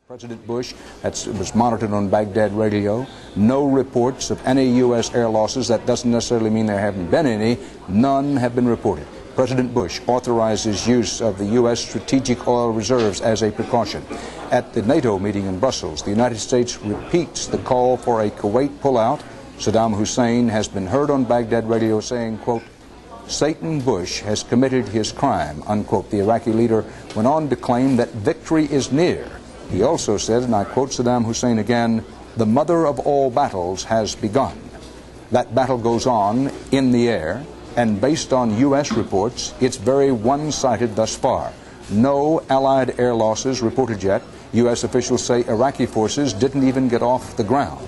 President Bush, that was monitored on Baghdad radio. No reports of any U.S. air losses. That doesn't necessarily mean there haven't been any. None have been reported. President Bush authorizes use of the U.S. strategic oil reserves as a precaution. At the NATO meeting in Brussels, the United States repeats the call for a Kuwait pullout. Saddam Hussein has been heard on Baghdad radio saying, quote, "Satan Bush has committed his crime," unquote. The Iraqi leader went on to claim that victory is near. He also said, and I quote Saddam Hussein again, "The mother of all battles has begun." That battle goes on in the air, and based on U.S. reports, it's very one-sided thus far. No Allied air losses reported yet. U.S. officials say Iraqi forces didn't even get off the ground.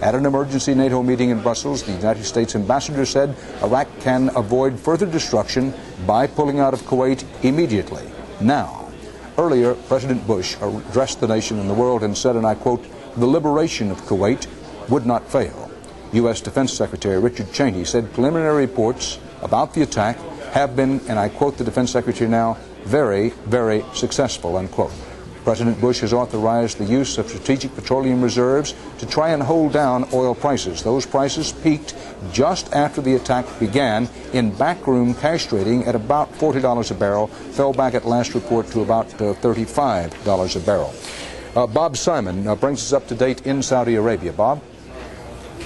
At an emergency NATO meeting in Brussels, the United States ambassador said Iraq can avoid further destruction by pulling out of Kuwait immediately, now. Earlier, President Bush addressed the nation and the world and said, and I quote, "The liberation of Kuwait would not fail." U.S. Defense Secretary Richard Cheney said preliminary reports about the attack have been, and I quote the Defense Secretary now, very, very successful, unquote. President Bush has authorized the use of strategic petroleum reserves to try and hold down oil prices. Those prices peaked just after the attack began in backroom cash trading at about $40 a barrel, fell back at last report to about $35 a barrel. Bob Simon brings us up to date in Saudi Arabia. Bob?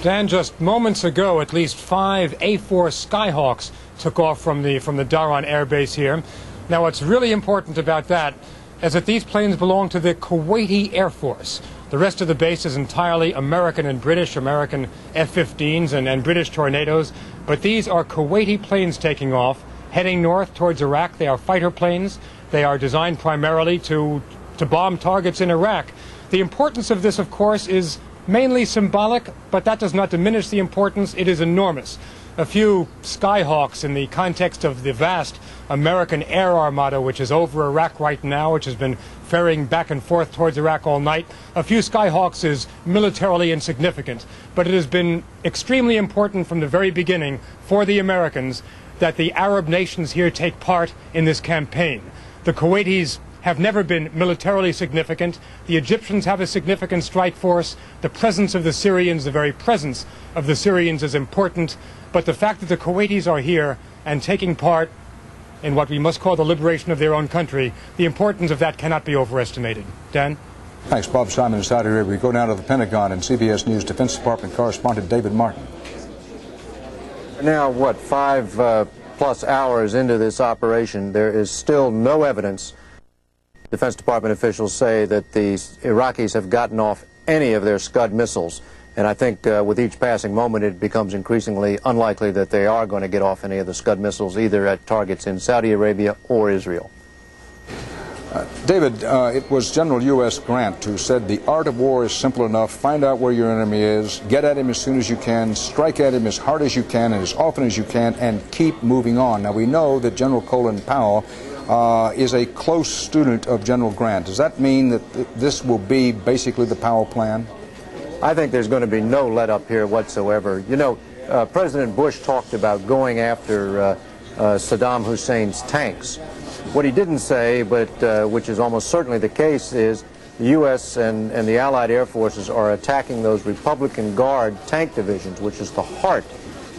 Dan, just moments ago, at least 5 A-4 Skyhawks took off from the Dhahran air base here. Now, what's really important about that is that these planes belong to the Kuwaiti Air Force. The rest of the base is entirely American and British, American F-15s and British Tornadoes. But these are Kuwaiti planes taking off, heading north towards Iraq. They are fighter planes. They are designed primarily to bomb targets in Iraq. The importance of this, of course, is mainly symbolic, but that does not diminish the importance. It is enormous. A few Skyhawks in the context of the vast American air armada, which is over Iraq right now, which has been ferrying back and forth towards Iraq all night. A few Skyhawks is militarily insignificant, but it has been extremely important from the very beginning for the Americans that the Arab nations here take part in this campaign. The Kuwaitis have never been militarily significant. The Egyptians have a significant strike force. The presence of the Syrians, the very presence of the Syrians is important. But the fact that the Kuwaitis are here and taking part in what we must call the liberation of their own country, the importance of that cannot be overestimated. Dan? Thanks, Bob Simon in Saudi Arabia. We go now to the Pentagon and CBS News Defense Department correspondent David Martin. Now, what, 5+ hours into this operation, there is still no evidence. Defense Department officials say that the Iraqis have gotten off any of their Scud missiles. And I think with each passing moment, it becomes increasingly unlikely that they are going to get off any of the Scud missiles, either at targets in Saudi Arabia or Israel. David, it was General U.S. Grant who said the art of war is simple enough. Find out where your enemy is, get at him as soon as you can, strike at him as hard as you can and as often as you can, and keep moving on. Now, we know that General Colin Powell is a close student of General Grant. Does that mean that this will be basically the Powell plan? I think there's going to be no let-up here whatsoever. You know, President Bush talked about going after Saddam Hussein's tanks. What he didn't say, but which is almost certainly the case, is the U.S. and the Allied air forces are attacking those Republican Guard tank divisions, which is the heart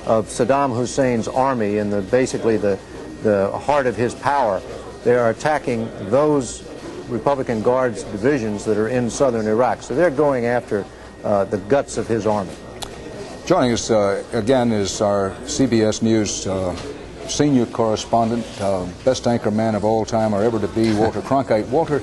of Saddam Hussein's army and basically the heart of his power. They are attacking those Republican Guards divisions that are in southern Iraq. So they're going after the guts of his army. Joining us again is our CBS News senior correspondent, best anchor man of all time or ever to be, Walter Cronkite. Walter,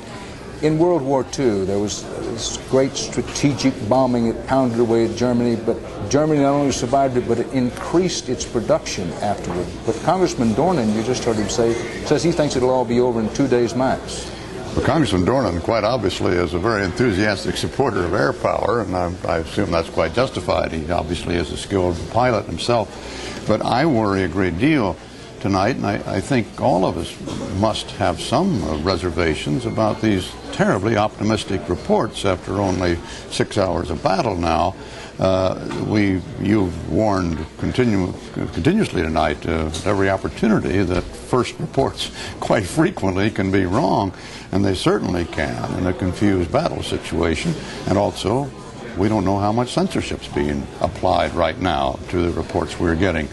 in World War II, there was this great strategic bombing. It pounded away at Germany, but Germany not only survived it, but it increased its production afterward. But Congressman Dornan, you just heard him say, says he thinks it'll all be over in 2 days max. Well, Congressman Dornan, quite obviously, is a very enthusiastic supporter of air power, and I assume that's quite justified. He obviously is a skilled pilot himself. But I worry a great deal tonight, and I think all of us must have some reservations about these terribly optimistic reports after only 6 hours of battle now. You've warned continuously tonight at every opportunity that first reports quite frequently can be wrong, and they certainly can in a confused battle situation. And also, we don't know how much censorship's being applied right now to the reports we're getting.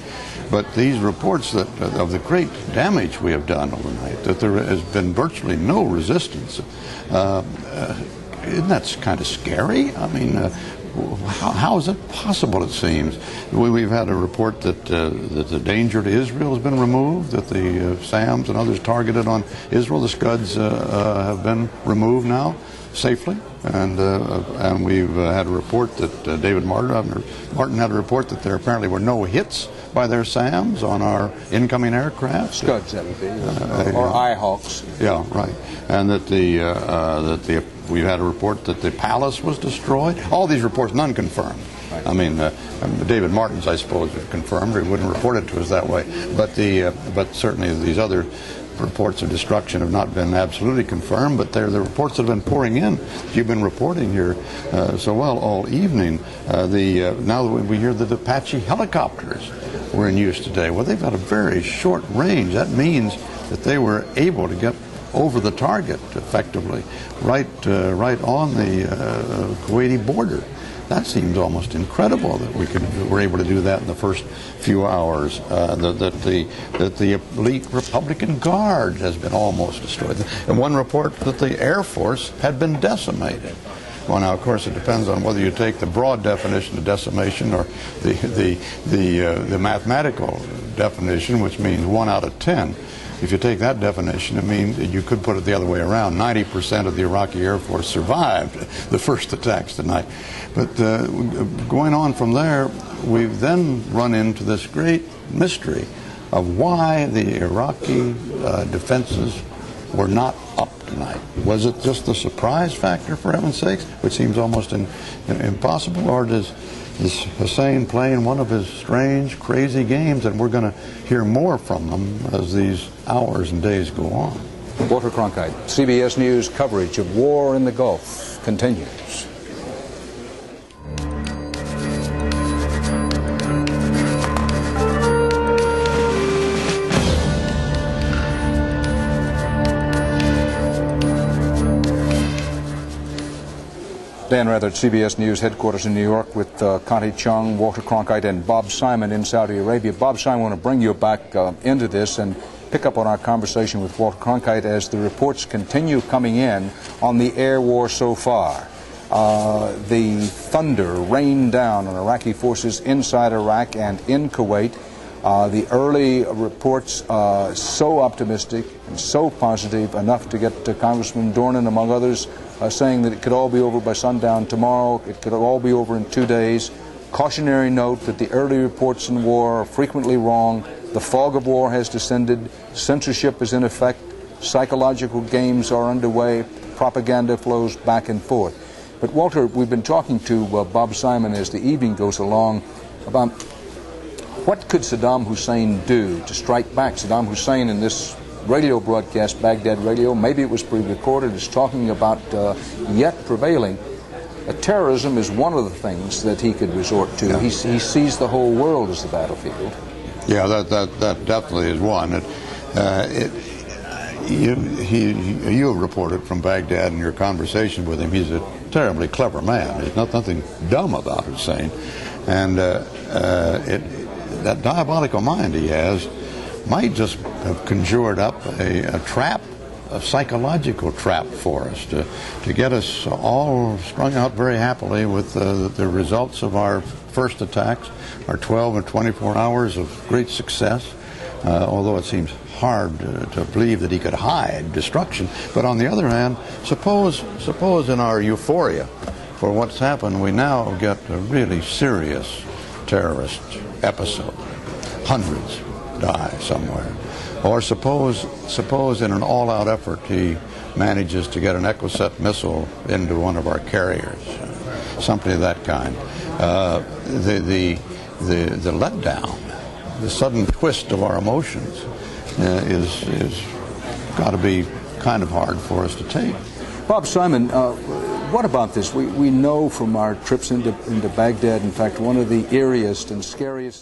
But these reports of the great damage we have done overnight, that there has been virtually no resistance, isn't that kind of scary? I mean, how is it possible, it seems? We've had a report that the danger to Israel has been removed, that the SAMs and others targeted on Israel, the Scuds, have been removed now safely. And we've had a report that David Martin had a report that there apparently were no hits by their SAMs on our incoming aircraft. Scuds, that would be, or IHawks. Yeah, right. And that we've had a report that the palace was destroyed. All these reports, none confirmed. Right. I mean, David Martin's, I suppose, confirmed, or he wouldn't report it to us that way. But certainly these other reports of destruction have not been absolutely confirmed, but they're the reports that have been pouring in. You've been reporting here so well all evening. Now that we hear that Apache helicopters were in use today. Well, they've got a very short range. That means that they were able to get over the target effectively, right on the Kuwaiti border. That seems almost incredible that we were able to do that in the first few hours. That the elite Republican Guard has been almost destroyed. And one report that the Air Force had been decimated. Well, now, of course, it depends on whether you take the broad definition of decimation or the mathematical definition, which means 1 out of 10. If you take that definition, it means you could put it the other way around. 90% of the Iraqi Air Force survived the first attacks tonight. But going on from there, we've then run into this great mystery of why the Iraqi defenses were not up tonight. Was it just the surprise factor, for heaven's sakes, which seems almost impossible, or is Hussein playing one of his strange, crazy games, and we're going to hear more from them as these hours and days go on? Walter Cronkite, CBS News coverage of war in the Gulf continues. Dan Rather at CBS News headquarters in New York with Connie Chung, Walter Cronkite, and Bob Simon in Saudi Arabia. Bob Simon, I want to bring you back into this and pick up on our conversation with Walter Cronkite as the reports continue coming in on the air war so far. The thunder rained down on Iraqi forces inside Iraq and in Kuwait. The early reports so optimistic and so positive, enough to get Congressman Dornan, among others, saying that it could all be over by sundown tomorrow, it could all be over in 2 days. Cautionary note that the early reports in war are frequently wrong. The fog of war has descended. Censorship is in effect. Psychological games are underway. Propaganda flows back and forth. But Walter, we've been talking to Bob Simon as the evening goes along about what could Saddam Hussein do to strike back. Saddam Hussein, in this radio broadcast, Baghdad Radio, maybe it was pre-recorded, is talking about yet prevailing. Terrorism is one of the things that he could resort to. Yeah. He sees the whole world as the battlefield. Yeah, that definitely is one. You have reported from Baghdad in your conversation with him. He's a terribly clever man. There's nothing dumb about Hussein, and that diabolical mind he has might just have conjured up a trap, a psychological trap for us to get us all strung out very happily with the results of our first attacks, our 12 and 24 hours of great success, although it seems hard to believe that he could hide destruction. But on the other hand, suppose in our euphoria for what's happened, we now get a really serious terrorist episode. Hundreds die somewhere. Or suppose in an all-out effort he manages to get an Equiset missile into one of our carriers, something of that kind. The letdown, the sudden twist of our emotions is got to be kind of hard for us to take. Bob Simon, what about this? We know from our trips into Baghdad, in fact, one of the eeriest and scariest things